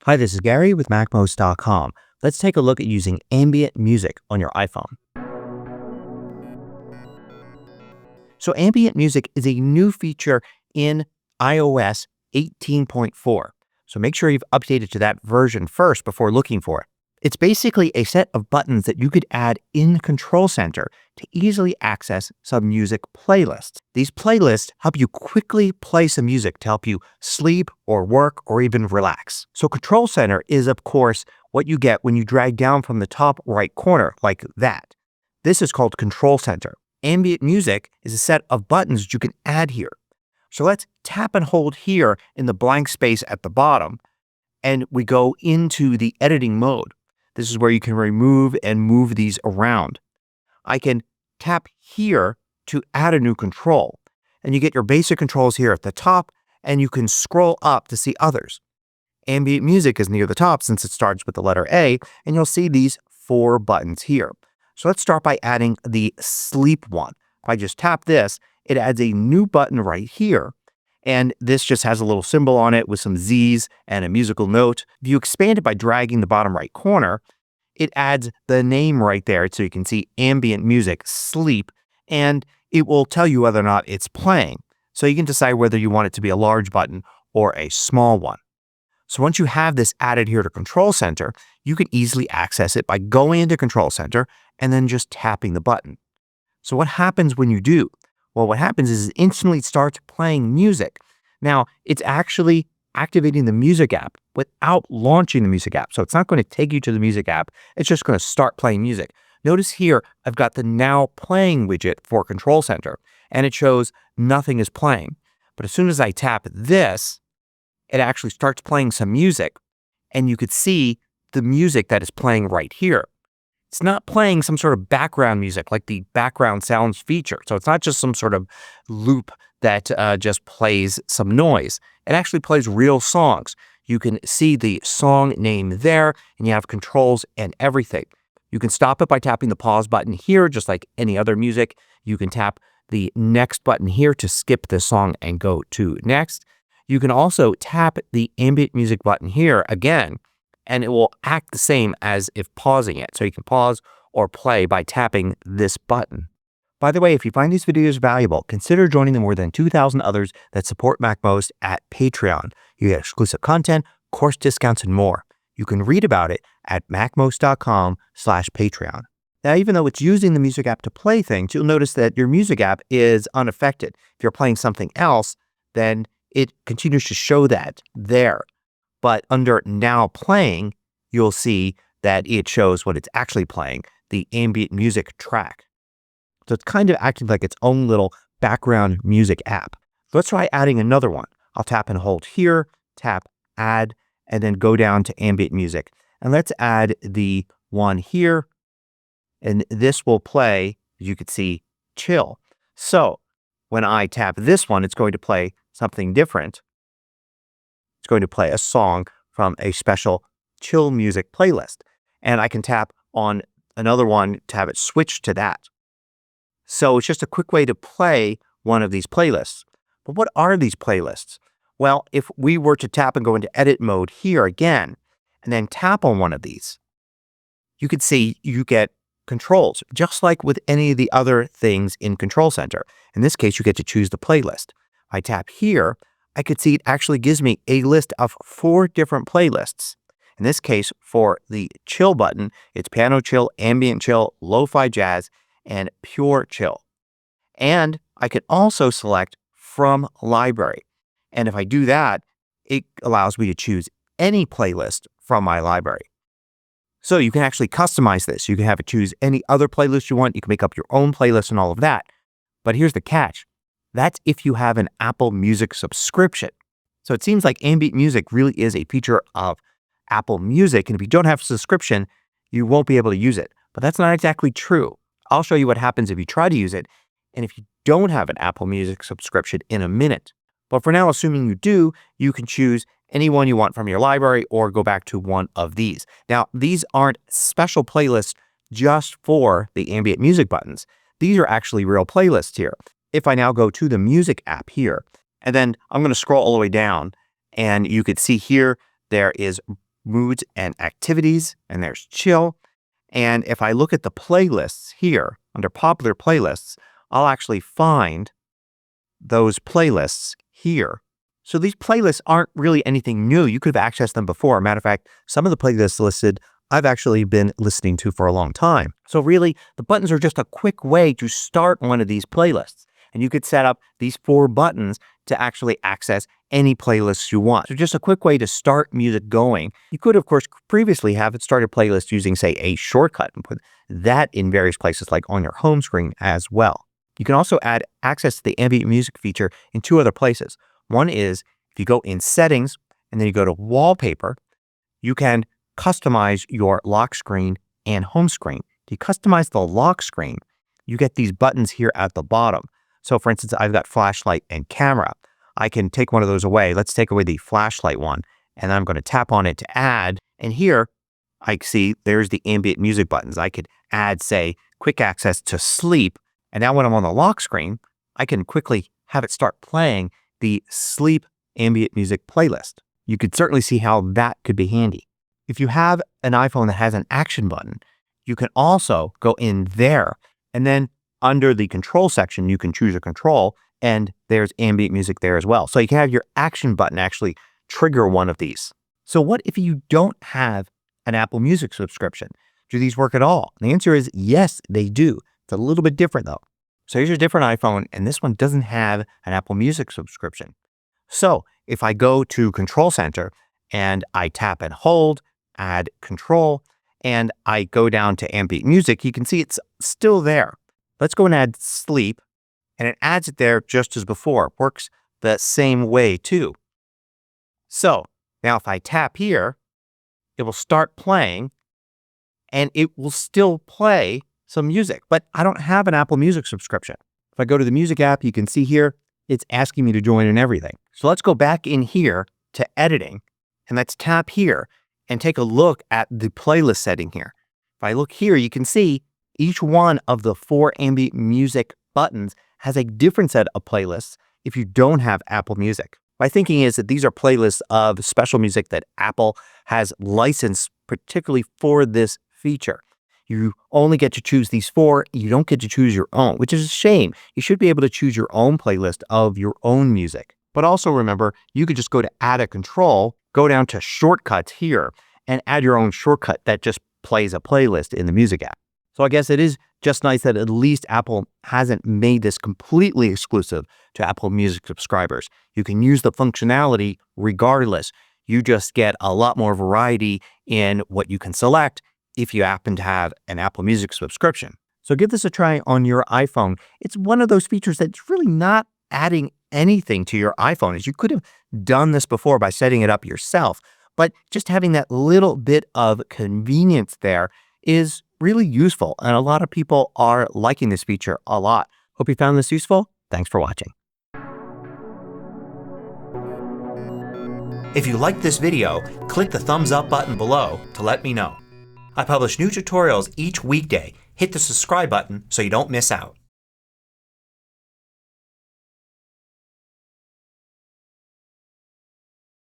Hi, this is Gary with MACMOST.com. Let's take a look at using ambient music on your iPhone. So ambient music is a new feature in iOS 18.4. So make sure you've updated to that version first before looking for it. It's basically a set of buttons that you could add in Control Center to easily access some music playlists. These playlists help you quickly play some music to help you sleep or work or even relax. So Control Center is, of course, what you get when you drag down from the top right corner like that. This is called Control Center. Ambient music is a set of buttons that you can add here. So let's tap and hold here in the blank space at the bottom, and we go into the editing mode. This is where you can remove and move these around. I can tap here to add a new control, and you get your basic controls here at the top, and you can scroll up to see others. Ambient music is near the top since it starts with the letter A, and you'll see these 4 buttons here. So let's start by adding the sleep one. If I just tap this, it adds a new button right here. And this just has a little symbol on it with some Z's and a musical note. If you expand it by dragging the bottom right corner, it adds the name right there so you can see ambient music, sleep, and it will tell you whether or not it's playing. So you can decide whether you want it to be a large button or a small one. So once you have this added here to Control Center, you can easily access it by going into Control Center and then just tapping the button. So what happens when you do? Well, what happens is it instantly starts playing music. Now, it's actually activating the music app without launching the music app. So it's not going to take you to the music app. It's just going to start playing music. Notice here, I've got the Now Playing widget for Control Center, and it shows nothing is playing. But as soon as I tap this, it actually starts playing some music, and you could see the music that is playing right here. It's not playing some sort of background music like the background sounds feature. So it's not just some sort of loop that just plays some noise. It actually plays real songs. You can see the song name there, and you have controls and everything. You can stop it by tapping the pause button here, just like any other music. You can tap the next button here to skip the song and go to next. You can also tap the ambient music button here again, and it will act the same as if pausing it. So you can pause or play by tapping this button. By the way, if you find these videos valuable, consider joining the more than 2,000 others that support MACMOST at Patreon. You get exclusive content, course discounts, and more. You can read about it at macmost.com/Patreon. Now, even though it's using the music app to play things, you'll notice that your music app is unaffected. If you're playing something else, then it continues to show that there. But under Now Playing, you'll see that it shows what it's actually playing, the ambient music track. So it's kind of acting like its own little background music app. Let's try adding another one. I'll tap and hold here, tap Add, and then go down to Ambient Music. And let's add the one here. And this will play, as you can see, Chill. So when I tap this one, it's going to play something different. It's going to play a song from a special chill music playlist. And I can tap on another one to have it switch to that. So it's just a quick way to play one of these playlists. But what are these playlists? Well, if we were to tap and go into edit mode here again, and then tap on one of these, you could see you get controls, just like with any of the other things in Control Center. In this case, you get to choose the playlist. I tap here, I could see it actually gives me a list of 4 different playlists. In this case, for the chill button, it's piano chill, ambient chill, lo-fi jazz, and pure chill. And I can also select from library. And if I do that, it allows me to choose any playlist from my library. So you can actually customize this. You can have it choose any other playlist you want. You can make up your own playlist and all of that. But here's the catch. That's if you have an Apple Music subscription. So it seems like ambient music really is a feature of Apple Music. And if you don't have a subscription, you won't be able to use it. But that's not exactly true. I'll show you what happens if you try to use it and if you don't have an Apple Music subscription in a minute. But for now, assuming you do, you can choose any one you want from your library or go back to one of these. Now, these aren't special playlists just for the ambient music buttons. These are actually real playlists here. If I now go to the music app here, and then I'm going to scroll all the way down, and you could see here there is moods and activities, and there's chill. And if I look at the playlists here under popular playlists, I'll actually find those playlists here. So these playlists aren't really anything new. You could have accessed them before. Matter of fact, some of the playlists listed I've actually been listening to for a long time. So really, the buttons are just a quick way to start one of these playlists. And you could set up these 4 buttons to actually access any playlists you want. So just a quick way to start music going. You could, of course, previously have it start a playlist using, say, a shortcut and put that in various places like on your home screen as well. You can also add access to the ambient music feature in 2 other places. One is if you go in Settings and then you go to Wallpaper, you can customize your lock screen and home screen. If you customize the lock screen, you get these buttons here at the bottom. So for instance, I've got flashlight and camera. I can take one of those away. Let's take away the flashlight one. And I'm going to tap on it to add. And here I see there's the ambient music buttons. I could add, say, quick access to sleep. And now when I'm on the lock screen, I can quickly have it start playing the sleep ambient music playlist. You could certainly see how that could be handy. If you have an iPhone that has an action button, you can also go in there and then under the control section, you can choose a control and there's ambient music there as well. So you can have your action button actually trigger one of these. So what if you don't have an Apple Music subscription? Do these work at all? And the answer is yes, they do. It's a little bit different though. So here's a different iPhone and this one doesn't have an Apple Music subscription. So if I go to Control Center and I tap and hold, add control, and I go down to ambient music, you can see it's still there. Let's go and add sleep, and it adds it there just as before. It works the same way too. So now if I tap here, it will start playing, and it will still play some music, but I don't have an Apple Music subscription. If I go to the music app, you can see here, it's asking me to join and everything. So let's go back in here to editing, and let's tap here and take a look at the playlist setting here. If I look here, you can see each one of the 4 ambient music buttons has a different set of playlists if you don't have Apple Music. My thinking is that these are playlists of special music that Apple has licensed particularly for this feature. You only get to choose these 4. You don't get to choose your own, which is a shame. You should be able to choose your own playlist of your own music. But also remember, you could just go to Add a Control, go down to Shortcuts here, and add your own shortcut that just plays a playlist in the music app. So I guess it is just nice that at least Apple hasn't made this completely exclusive to Apple Music subscribers. You can use the functionality regardless. You just get a lot more variety in what you can select if you happen to have an Apple Music subscription. So give this a try on your iPhone. It's one of those features that's really not adding anything to your iPhone, as you could have done this before by setting it up yourself. But just having that little bit of convenience there is really useful, and a lot of people are liking this feature a lot. Hope you found this useful. Thanks for watching. If you liked this video, click the thumbs up button below to let me know. I publish new tutorials each weekday. Hit the subscribe button so you don't miss out.